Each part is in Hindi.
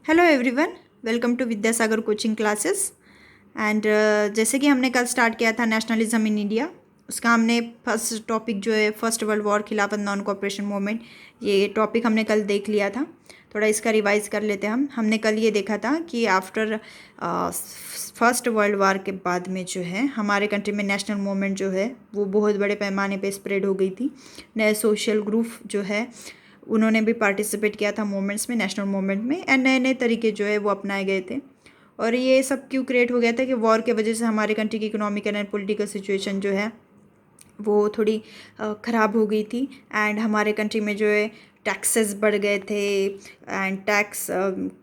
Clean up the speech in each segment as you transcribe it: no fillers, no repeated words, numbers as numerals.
Hello everyone, welcome to Vidyasagar coaching classes. And जैसे कि हमने कल स्टार्ट किया था नेशनलिज्म इन इंडिया, उसका हमने फर्स्ट टॉपिक जो है फर्स्ट वर्ल्ड वॉर खिलाफत नॉन कोऑपरेशन मूवमेंट, ये टॉपिक हमने कल देख लिया था। थोड़ा इसका रिवाइज कर लेते हैं हमने कल ये देखा था कि आफ्टर फर्स्ट वर्ल्ड वॉर के बाद में जो है हमारे कंट्री में नेशनल मूवमेंट जो है वो बहुत बड़े पैमाने पे स्प्रेड हो गई थी। नए सोशल ग्रुप जो है उन्होंने भी पार्टिसिपेट किया था मूवमेंट्स में, नेशनल मूवमेंट में, एंड नए नए तरीके जो है वो अपनाए गए थे। और ये सब क्यों क्रिएट हो गया था कि वॉर के वजह से हमारे कंट्री की इकोनॉमिकल एंड पॉलिटिकल सिचुएशन जो है वो थोड़ी ख़राब हो गई थी। एंड हमारे कंट्री में जो है टैक्सेस बढ़ गए थे एंड टैक्स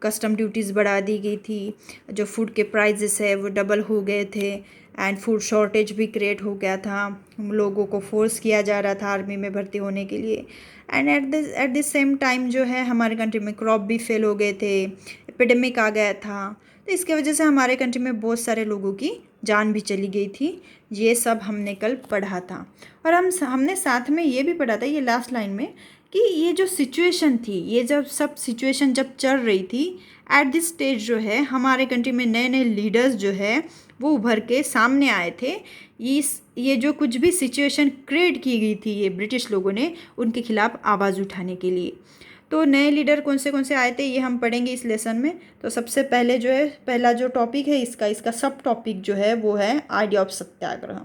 कस्टम ड्यूटीज़ बढ़ा दी गई थी। जो फूड के प्राइजेस है वो डबल हो गए थे एंड फूड शॉर्टेज भी क्रिएट हो गया था। लोगों को फोर्स किया जा रहा था आर्मी में भर्ती होने के लिए। And at this same time जो है हमारे कंट्री में क्रॉप भी फेल हो गए थे, एपिडेमिक आ गया था। तो इसके वजह से हमारे कंट्री में बहुत सारे लोगों की जान भी चली गई थी। ये सब हमने कल पढ़ा था। और हमने साथ में ये भी पढ़ा था, ये लास्ट लाइन में, कि ये जो सिचुएशन थी, ये जब सब सिचुएशन जब चल रही थी एट दिस स्टेज जो है हमारे कंट्री में नए नए लीडर्स जो है वो उभर के सामने आए थे। ये जो कुछ भी सिचुएशन क्रिएट की गई थी ये ब्रिटिश लोगों ने उनके खिलाफ आवाज़ उठाने के लिए। तो नए लीडर कौन से आए थे ये हम पढ़ेंगे इस लेसन में। तो सबसे पहले जो है पहला जो टॉपिक है इसका सब टॉपिक जो है वो है आइडिया ऑफ सत्याग्रह।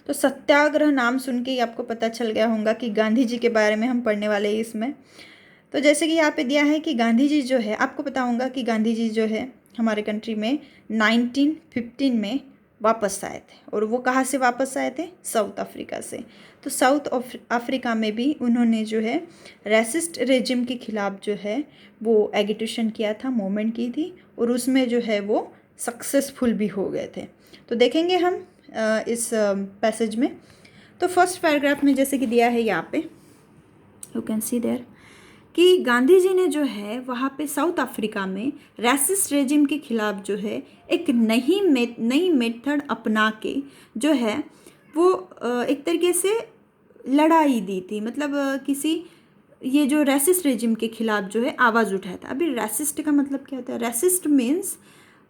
तो सत्याग्रह नाम सुन के ही आपको पता चल गया होगा कि गांधी जी के बारे में हम पढ़ने वाले हैं इसमें। तो जैसे कि यहाँ पे दिया है कि गांधी जी जो है, आपको पता होगा कि गांधी जी जो है हमारे कंट्री में 1915 में वापस आए थे। और वो कहाँ से वापस आए थे? साउथ अफ्रीका से। तो साउथ अफ्रीका में भी उन्होंने जो है रेसिस्ट रेजिम के खिलाफ जो है वो एगिटेशन किया था, मूवमेंट की थी, और उसमें जो है वो सक्सेसफुल भी हो गए थे। तो देखेंगे हम इस पैसेज में। तो फर्स्ट पैराग्राफ में जैसे कि दिया है यहाँ पे, यू कैन सी देयर, कि गांधी जी ने जो है वहाँ पे साउथ अफ्रीका में रैसिस्ट रेजिम के खिलाफ जो है एक नई मेथड अपना के जो है वो एक तरीके से लड़ाई दी थी। मतलब किसी ये जो रैसिस्ट रेजिम के खिलाफ जो है आवाज़ उठाया था। अभी रैसिस्ट का मतलब क्या होता है? रैसिस्ट मीन्स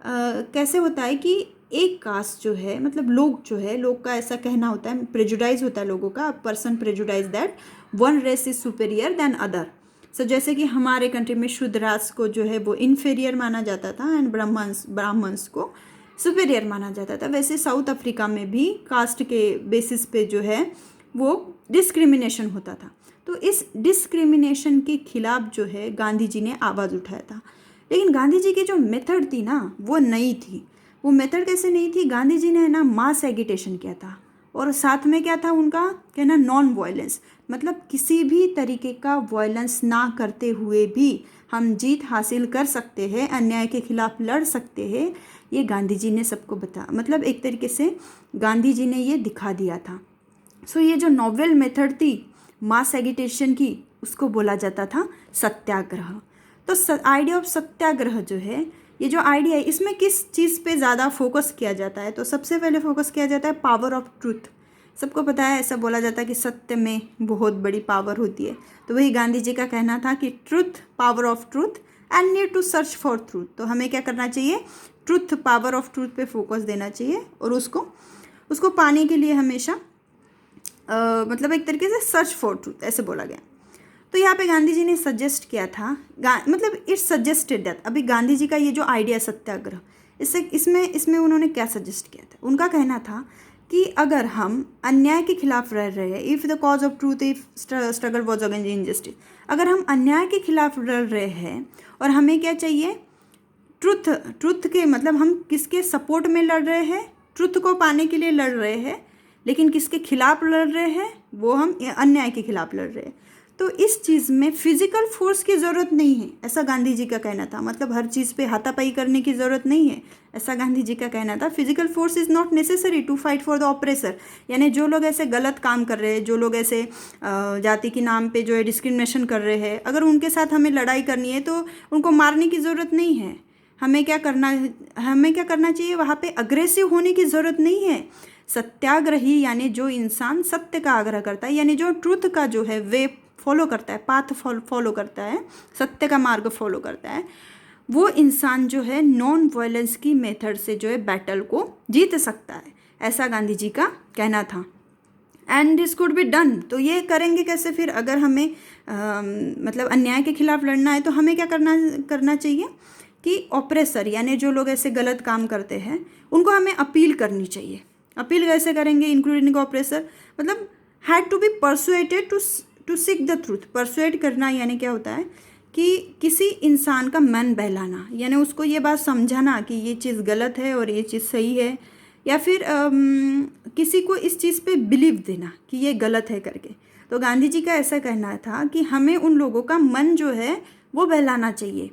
कैसे होता है कि एक कास्ट जो है, मतलब लोग का ऐसा कहना होता है, प्रेजुडाइज होता है लोगों का, person prejudice that one race is superior then other. So जैसे कि हमारे कंट्री में शूद्रास को जो है वो इन्फीरियर माना जाता था एंड ब्राह्मण्स को सुपेरियर माना जाता था, वैसे साउथ अफ्रीका में भी कास्ट के बेसिस पे जो है वो डिस्क्रिमिनेशन होता था। तो इस डिस्क्रिमिनेशन के खिलाफ जो है गांधी जी ने आवाज़ उठाया था। लेकिन गांधी जी की जो मेथड थी ना वो नई थी। वो मेथड कैसे नहीं थी? गांधी जी ने ना मास एगिटेशन किया था, और साथ में क्या था उनका कहना? नॉन वायलेंस, मतलब किसी भी तरीके का वायलेंस ना करते हुए भी हम जीत हासिल कर सकते हैं, अन्याय के खिलाफ लड़ सकते हैं। ये गांधी जी ने सबको मतलब एक तरीके से गांधी जी ने ये दिखा दिया था। सो ये जो नॉवेल मेथड थी मास एगिटेशन की, उसको बोला जाता था सत्याग्रह। तो आइडिया ऑफ सत्याग्रह जो है, ये जो आइडिया है इसमें किस चीज़ पे ज़्यादा फोकस किया जाता है? तो सबसे पहले फोकस किया जाता है पावर ऑफ ट्रूथ। सबको पता है, ऐसा बोला जाता है कि सत्य में बहुत बड़ी पावर होती है। तो वही गांधी जी का कहना था कि truth, power of truth and need to search for truth. तो हमें क्या करना चाहिए? ट्रूथ, पावर ऑफ ट्रूथ पे फोकस देना चाहिए, और उसको पाने के लिए हमेशा मतलब एक तरीके से सर्च फॉर ट्रूथ ऐसे बोला गया। तो यहाँ पे गांधी जी ने सजेस्ट किया था, मतलब इट्स सजेस्टेड दैट, अभी गांधी जी का ये जो आइडिया सत्याग्रह, इसमें उन्होंने क्या सजेस्ट किया था? उनका कहना था कि अगर हम अन्याय के खिलाफ लड़ रहे हैं, if the cause of truth if struggle was against injustice, अगर हम अन्याय के खिलाफ लड़ रहे हैं और हमें क्या चाहिए? ट्रुथ के, मतलब हम किसके सपोर्ट में लड़ रहे हैं? ट्रुथ को पाने के लिए लड़ रहे हैं, लेकिन किसके खिलाफ लड़ रहे हैं? वो हम अन्याय के खिलाफ लड़ रहे हैं। तो इस चीज़ में फिजिकल फोर्स की ज़रूरत नहीं है, ऐसा गांधी जी का कहना था। मतलब हर चीज़ पे हाथापाई करने की ज़रूरत नहीं है, ऐसा गांधी जी का कहना था। Physical force is not necessary to fight for the oppressor. यानी जो लोग ऐसे गलत काम कर रहे हैं, जो लोग ऐसे जाति के नाम पे जो है डिस्क्रिमिनेशन कर रहे हैं, अगर उनके साथ हमें लड़ाई करनी है तो उनको मारने की ज़रूरत नहीं है। हमें क्या करना चाहिए? वहाँ पे अग्रेसिव होने की ज़रूरत नहीं है। सत्याग्रही यानी जो इंसान सत्य का आग्रह करता है, यानी जो ट्रूथ का जो है वे फॉलो करता है, पाथ फॉलो करता है, सत्य का मार्ग फॉलो करता है, वो इंसान जो है नॉन वायलेंस की मेथड से जो है बैटल को जीत सकता है, ऐसा गांधी जी का कहना था। And this could be done. तो ये करेंगे कैसे फिर? अगर हमें मतलब अन्याय के खिलाफ लड़ना है तो हमें क्या करना चाहिए कि ऑपरेसर यानी जो लोग ऐसे गलत काम करते हैं उनको हमें अपील करनी चाहिए। अपील कैसे करेंगे? इंक्लूडिंग ऑपरेसर, मतलब had to be persuaded to seek the truth. Persuade करना यानी क्या होता है कि किसी इंसान का मन बहलाना, यानी उसको ये बात समझाना कि ये चीज़ गलत है और ये चीज़ सही है, या फिर किसी को इस चीज़ पे बिलीव देना कि ये गलत है करके। तो गांधी जी का ऐसा कहना था कि हमें उन लोगों का मन जो है वो बहलाना चाहिए,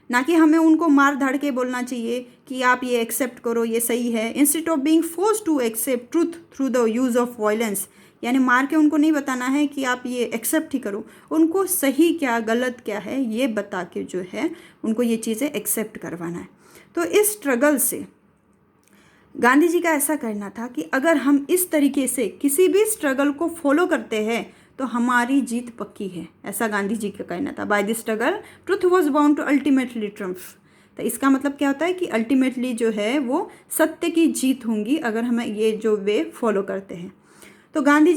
ना कि हमें उनको मार धाड़ के बोलना चाहिए कि आप ये एक्सेप्ट करो, ये सही है। Instead of being force to accept truth through the use of violence, यानी मार के उनको नहीं बताना है कि आप ये एक्सेप्ट ही करो, उनको सही क्या गलत क्या है ये बता के जो है उनको ये चीज़ें एक्सेप्ट करवाना है। तो इस स्ट्रगल से गांधी जी का ऐसा कहना था कि अगर हम इस तरीके से किसी भी स्ट्रगल को फॉलो करते हैं तो हमारी जीत पक्की है, ऐसा गांधी जी का कहना था। By this struggle truth was bound to ultimately triumph. तो इसका मतलब क्या होता है कि अल्टीमेटली जो है वो सत्य की जीत होंगी अगर हम ये जो वे फॉलो करते हैं। तो गांधी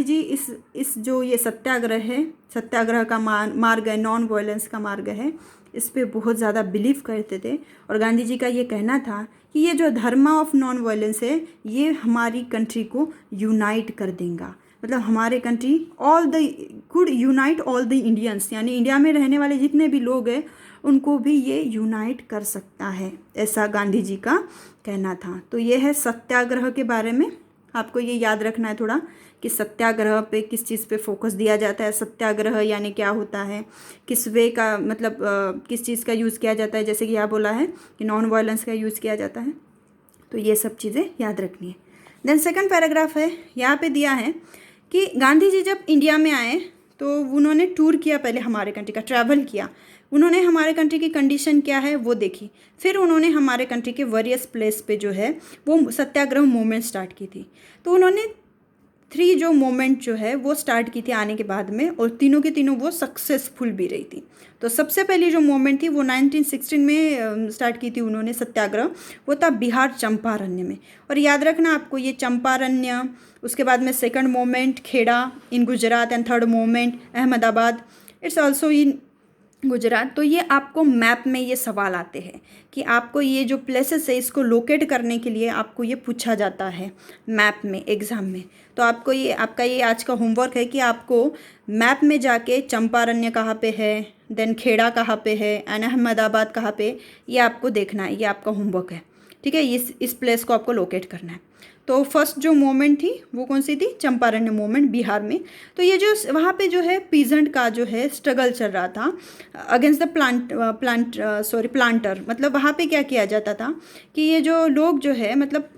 जी इस जो ये सत्याग्रह है, सत्याग्रह का मार्ग है, नॉन वायलेंस का मार्ग है, इस पे बहुत ज़्यादा बिलीव करते थे। और गांधी जी का ये कहना था कि ये जो धर्म ऑफ नॉन वायलेंस है ये हमारी कंट्री को यूनाइट कर देगा, मतलब हमारे country could unite all the Indians, यानी इंडिया में रहने वाले जितने भी लोग हैं उनको भी ये यूनाइट कर सकता है, ऐसा गांधी जी का कहना था। तो ये है सत्याग्रह के बारे में, आपको ये याद रखना है थोड़ा कि सत्याग्रह पे किस चीज़ पे फोकस दिया जाता है, सत्याग्रह यानी क्या होता है, किस वे का मतलब किस चीज़ का यूज़ किया जाता है, जैसे कि यहाँ बोला है कि नॉन वायलेंस का यूज़ किया जाता है। तो ये सब चीज़ें याद रखनी है। देन सेकंड पैराग्राफ है, यहाँ पे दिया है कि गांधी जी जब इंडिया में आए तो उन्होंने टूर किया, पहले हमारे कंट्री का ट्रैवल किया, उन्होंने हमारे कंट्री की कंडीशन क्या है वो देखी, फिर उन्होंने हमारे कंट्री के वेरियस प्लेस पे जो है वो सत्याग्रह मूवमेंट स्टार्ट की थी। तो उन्होंने 3 जो मूवमेंट जो है वो स्टार्ट की थी आने के बाद में, और तीनों के तीनों वो सक्सेसफुल भी रही थी। तो सबसे पहली जो मूवमेंट थी वो 1916 में स्टार्ट की थी उन्होंने सत्याग्रह, वो था बिहार चंपारण्य में। और याद रखना आपको ये चंपारण्य, उसके बाद में second movement Kheda in Gujarat, and third movement Ahmedabad, it's also in Gujarat. तो ये आपको मैप में ये सवाल आते हैं कि आपको ये जो प्लेसेस है इसको लोकेट करने के लिए आपको ये पूछा जाता है मैप में एग्ज़ाम में। तो आपको ये आपका ये आज का होमवर्क है कि आपको मैप में जाके चंपारण्य कहाँ पे है, देन खेड़ा कहाँ पे है, एंड अहमदाबाद कहाँ पे, ये आपको देखना है, ये आपका होमवर्क है, ठीक है। इस प्लेस को आपको लोकेट करना है। तो फर्स्ट जो मूवमेंट थी वो कौन सी थी? चंपारण्य मूवमेंट बिहार में। तो ये जो वहाँ पे जो है पीजेंट का जो है स्ट्रगल चल रहा था अगेंस्ट द प्लांटर, मतलब वहाँ पे क्या किया जाता था कि ये जो लोग जो है मतलब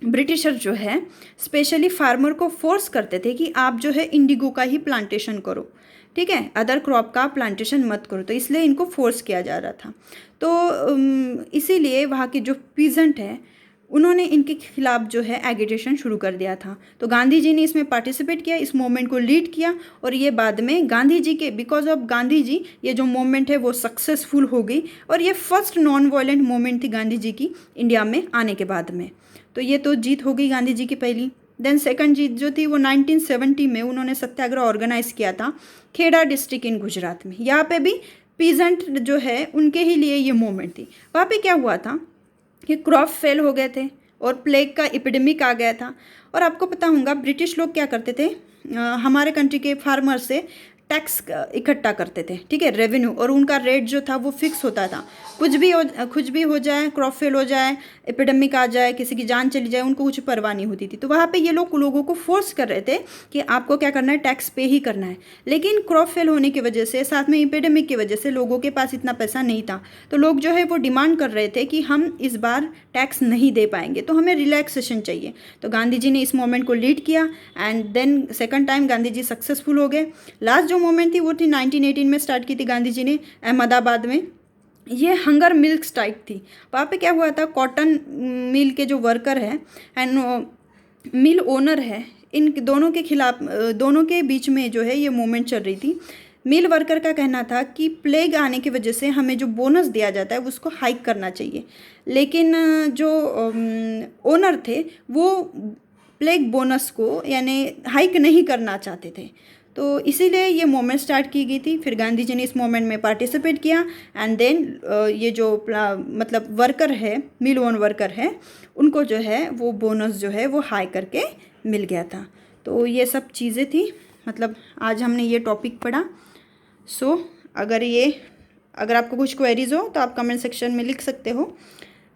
ब्रिटिशर जो है स्पेशली फार्मर को फोर्स करते थे कि आप जो है इंडिगो का ही प्लांटेशन करो, ठीक है, अदर क्रॉप का प्लांटेशन मत करो। तो इसलिए इनको फोर्स किया जा रहा था। तो इसीलिए वहाँ के जो पीजेंट है उन्होंने इनके खिलाफ जो है एगिटेशन शुरू कर दिया था। तो गांधी जी ने इसमें पार्टिसिपेट किया, इस मूवमेंट को लीड किया, और ये बाद में गांधी जी के बिकॉज ऑफ गांधी जी ये जो मूवमेंट है वो सक्सेसफुल हो गई, और ये फर्स्ट नॉन वायलेंट मूवमेंट थी गांधी जी की इंडिया में आने के बाद में। तो ये तो जीत हो गई गांधी जी की पहली। देन सेकंड जीत जो थी वो 1970 में उन्होंने सत्याग्रह ऑर्गेनाइज किया था खेड़ा डिस्ट्रिक्ट इन गुजरात में। यहाँ पे भी पीजेंट जो है उनके ही लिए ये मूवमेंट थी। वहाँ पे क्या हुआ था कि क्रॉप फेल हो गए थे और प्लेग का एपिडेमिक आ गया था। और आपको पता होगा ब्रिटिश लोग क्या करते थे, हमारे कंट्री के फार्मर से टैक्स इकट्ठा करते थे, ठीक है, रेवेन्यू, और उनका रेट जो था वो फिक्स होता था। कुछ भी हो जाए, क्रॉप फेल हो जाए, एपिडेमिक आ जाए, किसी की जान चली जाए, उनको कुछ परवाह नहीं होती थी। तो वहाँ पे ये लोगों को फोर्स कर रहे थे कि आपको क्या करना है, टैक्स पे ही करना है। लेकिन क्रॉप फेल होने की वजह से, साथ में एपिडेमिक की वजह से लोगों के पास इतना पैसा नहीं था। तो लोग जो है वो डिमांड कर रहे थे कि हम इस बार टैक्स नहीं दे पाएंगे, तो हमें रिलैक्सेशन चाहिए। तो गांधी जी ने इस मोमेंट को लीड किया, and then second time Gandhi ji successful हो गए। लास्ट जो मोमेंट थी वो थी 1918 में स्टार्ट की थी गांधी जी ने अहमदाबाद में। ये हंगर मिल्क स्ट्राइक थी। वहाँ पे क्या हुआ था, कॉटन मिल के जो वर्कर है एंड मिल ओनर है, इन दोनों के खिलाफ, दोनों के बीच में जो है ये मूवमेंट चल रही थी। मिल वर्कर का कहना था कि प्लेग आने की वजह से हमें जो बोनस दिया जाता है उसको हाइक करना चाहिए, लेकिन जो ओनर थे वो प्लेग बोनस को यानी हाइक नहीं करना चाहते थे। तो इसीलिए ये मूवमेंट स्टार्ट की गई थी। फिर गांधी जी ने इस मूवमेंट में पार्टिसिपेट किया एंड देन ये जो मतलब वर्कर है, मिल ओन वर्कर है, उनको जो है वो बोनस जो है वो हाई करके मिल गया था। तो ये सब चीज़ें थी, मतलब आज हमने ये टॉपिक पढ़ा। सो अगर आपको कुछ क्वेरीज हो तो आप कमेंट सेक्शन में लिख सकते हो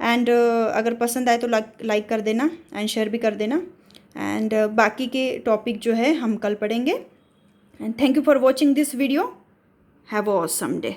एंड अगर पसंद आए तो लाइक कर देना एंड शेयर भी कर देना एंड बाकी के टॉपिक जो है हम कल पढ़ेंगे। And thank you for watching this video. Have an awesome day.